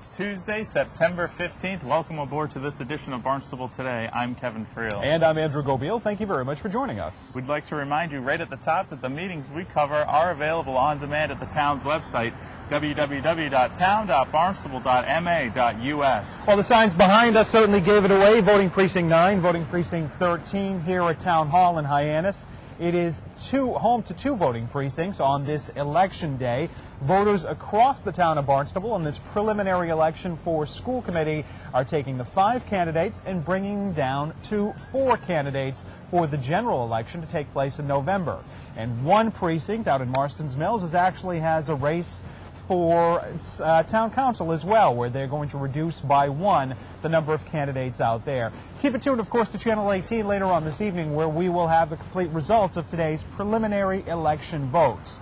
It's Tuesday, September 15th. Welcome aboard to this edition of Barnstable Today. I'm Kevin Friel. And I'm Andrew Gobiel. Thank you very much for joining us. We'd like to remind you right at the top that the meetings we cover are available on demand at the town's website, www.town.barnstable.ma.us. Well, the signs behind us certainly gave it away. Voting Precinct 9, Voting Precinct 13 here at Town Hall in Hyannis. It is home to two voting precincts on this election day. Voters across the town of Barnstable in this preliminary election for school committee are taking the 5 candidates and bringing them down to 4 candidates for the general election to take place in November. And one precinct out in Marston's Mills actually has a race for town council as well, where they're going to reduce by 1 the number of candidates out there. Keep it tuned, of course, to Channel 18 later on this evening, where we will have the complete results of today's preliminary election votes.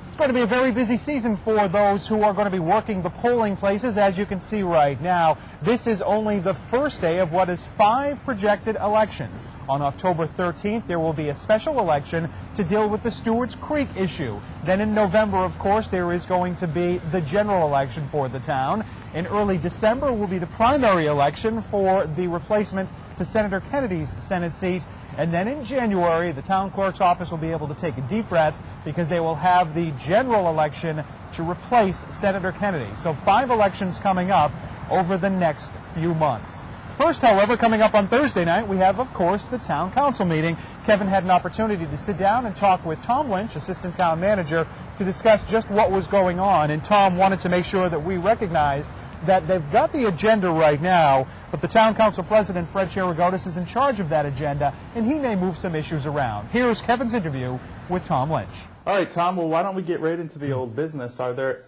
It's going to be a very busy season for those who are going to be working the polling places, as you can see right now. This is only the first day of what is 5 projected elections. On October 13th, there will be a special election to deal with the Stewart's Creek issue. Then in November, of course, there is going to be the general election for the town. In early December will be the primary election for the replacement to Senator Kennedy's Senate seat. And then in January, the town clerk's office will be able to take a deep breath because they will have the general election to replace Senator Kennedy. So 5 elections coming up over the next few months. First, however, coming up on Thursday night, we have, of course, the town council meeting. Kevin had an opportunity to sit down and talk with Tom Lynch, assistant town manager, to discuss just what was going on. And Tom wanted to make sure that we recognized that they've got the agenda right now, but the town council president, Fred Chirigotis, is in charge of that agenda, and he may move some issues around. Here's Kevin's interview with Tom Lynch. All right, Tom, well, why don't we get right into the old business? Are there,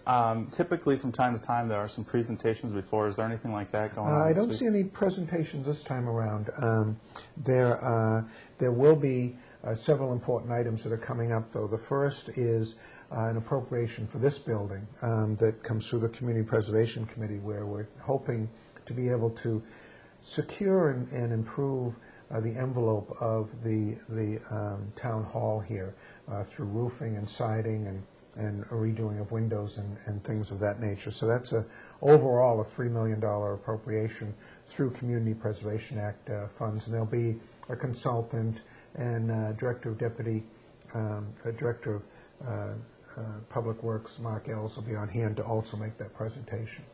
typically from time to time, there are some presentations before. Is there anything like that going on? I don't see any presentations this time around. There will be several important items that are coming up, though. The first is an appropriation for this building that comes through the Community Preservation Committee, where we're hoping to be able to secure and improve the envelope of the town hall here through roofing and siding and a redoing of windows and things of that nature. So that's overall a $3 million appropriation through Community Preservation Act funds. And there'll be a consultant and Director of Public Works, Mark Ells, will be on hand to also make that presentation.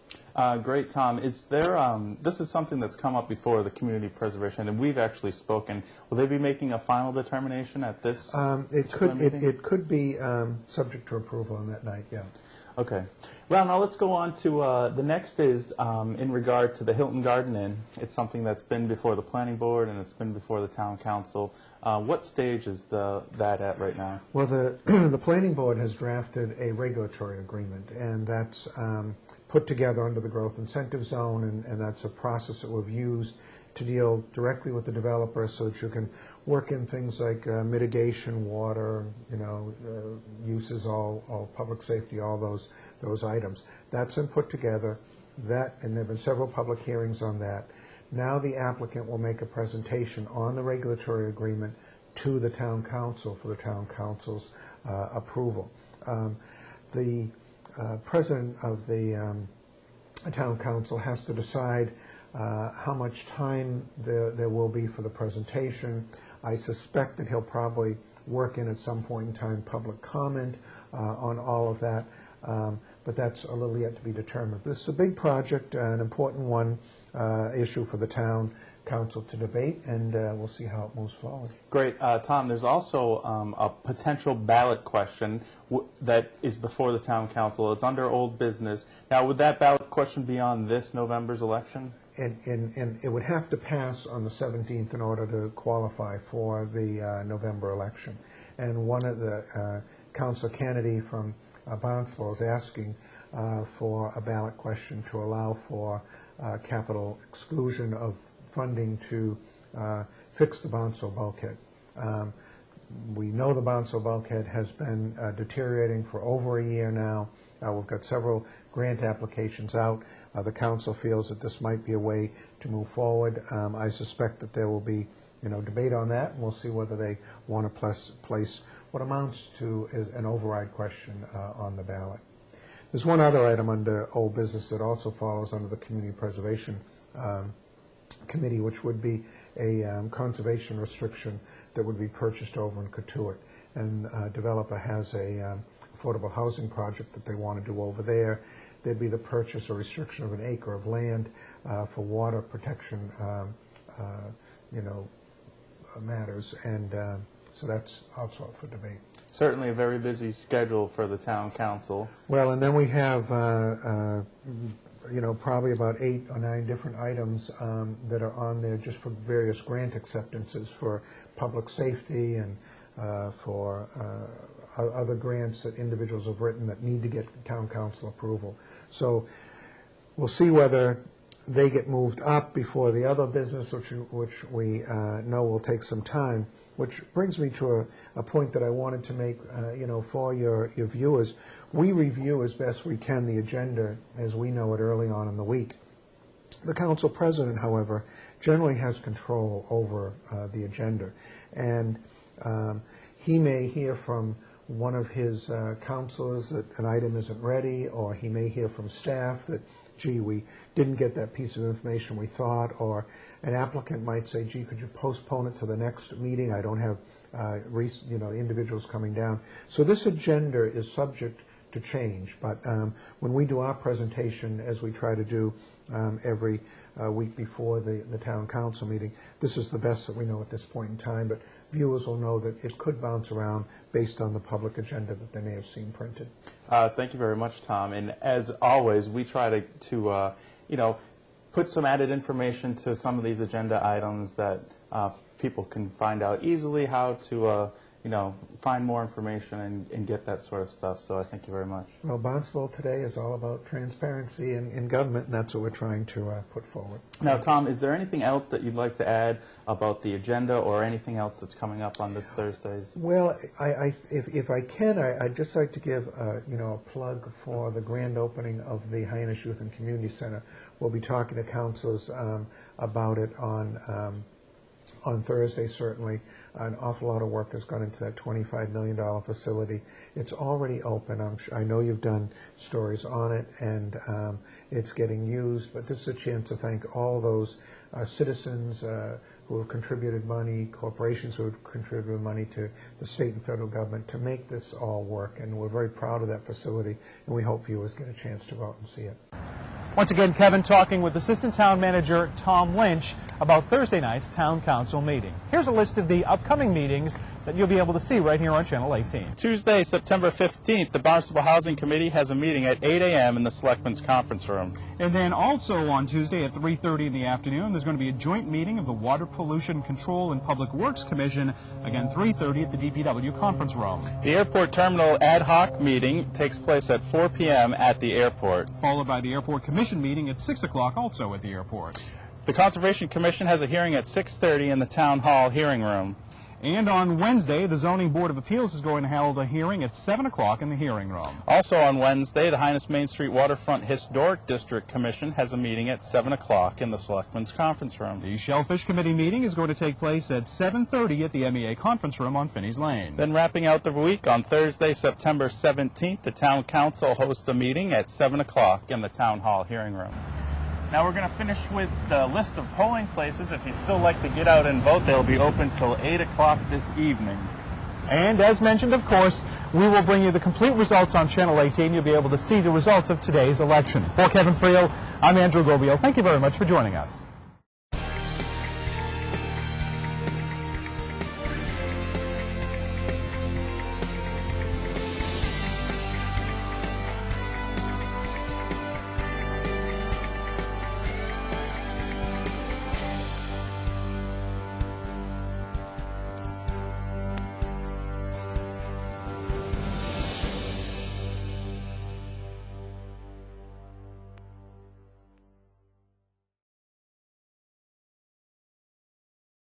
Great, Tom. Is there, this is something that's come up before, the community preservation, and we've actually spoken. Will they be making a final determination at this It could be subject to approval on that night, yeah. Okay. Well, now let's go on to the next is in regard to the Hilton Garden Inn. It's something that's been before the planning board and it's been before the town council. What stage is that at right now? Well, the planning board has drafted a regulatory agreement, and that's put together under the growth incentive zone, and that's a process that we've used to deal directly with the developer so that you can work in things like mitigation, water, uses, all public safety, all those items. That's been put together, and there have been several public hearings on that. Now the applicant will make a presentation on the regulatory agreement to the town council for the town council's approval. The president of the town council has to decide how much time there will be for the presentation. I suspect that he'll probably work in at some point in time public comment on all of that, but that's a little yet to be determined. This is a big project, an important one, issue for the town council to debate, and we'll see how it moves forward. Great. Tom, there's also a potential ballot question that is before the town council. It's under old business. Now, would that ballot question be on this November's election? And it would have to pass on the 17th in order to qualify for the November election. And one of the Councilor Kennedy from Barnstable is asking for a ballot question to allow for capital exclusion of funding to fix the Barnstable bulkhead. We know the Barnstable bulkhead has been deteriorating for over a year now. We've got several grant applications out. The council feels that this might be a way to move forward. I suspect that there will be debate on that, and we'll see whether they want to place what amounts to an override question on the ballot. There's one other item under old business that also follows under the Community Preservation Committee, which would be a conservation restriction that would be purchased over in Cotuit. And developer has a affordable housing project that they want to do over there. There'd be the purchase or restriction of an acre of land for water protection, matters, and so that's also up for debate. Certainly a very busy schedule for the town council. Well, and then we have, probably about 8 or 9 different items that are on there just for various grant acceptances for public safety and for other grants that individuals have written that need to get town council approval. So we'll see whether they get moved up before the other business, which we know will take some time. Which brings me to a point that I wanted to make, for your viewers. We review as best we can the agenda as we know it early on in the week. The council president, however, generally has control over the agenda. And he may hear from one of his counselors that an item isn't ready, or he may hear from staff that, gee, we didn't get that piece of information we thought, or an applicant might say, gee, could you postpone it to the next meeting? I don't have, individuals coming down. So this agenda is subject to change, but when we do our presentation, as we try to do every week before the town council meeting, this is the best that we know at this point in time, but viewers will know that it could bounce around based on the public agenda that they may have seen printed. Thank you very much, Tom. And as always, we try to put some added information to some of these agenda items that people can find out easily how to, find more information and get that sort of stuff. So I thank you very much. Well, Barnstable Today is all about transparency in government, and that's what we're trying to put forward. Now, Tom, is there anything else that you'd like to add about the agenda or anything else that's coming up on this Thursday's? Well, if I can, I'd just like to give a plug for the grand opening of the Hyannis Youth and Community Center. We'll be talking to councilors about it on Thursday, certainly. An awful lot of work has gone into that $25 million facility. It's already open. I know you've done stories on it, and it's getting used, but this is a chance to thank all those citizens who have contributed money, corporations who have contributed money to the state and federal government to make this all work, and we're very proud of that facility, and we hope viewers get a chance to go out and see it. Once again, Kevin talking with Assistant Town Manager Tom Lynch about Thursday night's Town Council meeting. Here's a list of the upcoming meetings that you'll be able to see right here on Channel 18. Tuesday, September 15th, the Barnstable Housing Committee has a meeting at 8 a.m. in the Selectmen's Conference Room. And then also on Tuesday at 3:30 in the afternoon, there's going to be a joint meeting of the Water Pollution Control and Public Works Commission, again 3:30 at the DPW Conference Room. The Airport Terminal Ad Hoc meeting takes place at 4 p.m. at the airport. Followed by the Airport Commission meeting at 6 o'clock also at the airport. The Conservation Commission has a hearing at 6:30 in the Town Hall hearing room. And on Wednesday, the Zoning Board of Appeals is going to hold a hearing at 7 o'clock in the hearing room. Also on Wednesday, the Hyannis Main Street Waterfront Historic District Commission has a meeting at 7 o'clock in the Selectmen's Conference Room. The Shellfish Committee meeting is going to take place at 7:30 at the MEA Conference Room on Finney's Lane. Then wrapping out the week, on Thursday, September 17th, the Town Council hosts a meeting at 7 o'clock in the Town Hall hearing room. Now we're going to finish with the list of polling places. If you still like to get out and vote, they'll be open till 8 o'clock this evening. And as mentioned, of course, we will bring you the complete results on Channel 18. You'll be able to see the results of today's election. For Kevin Friel, I'm Andrew Gobio. Thank you very much for joining us.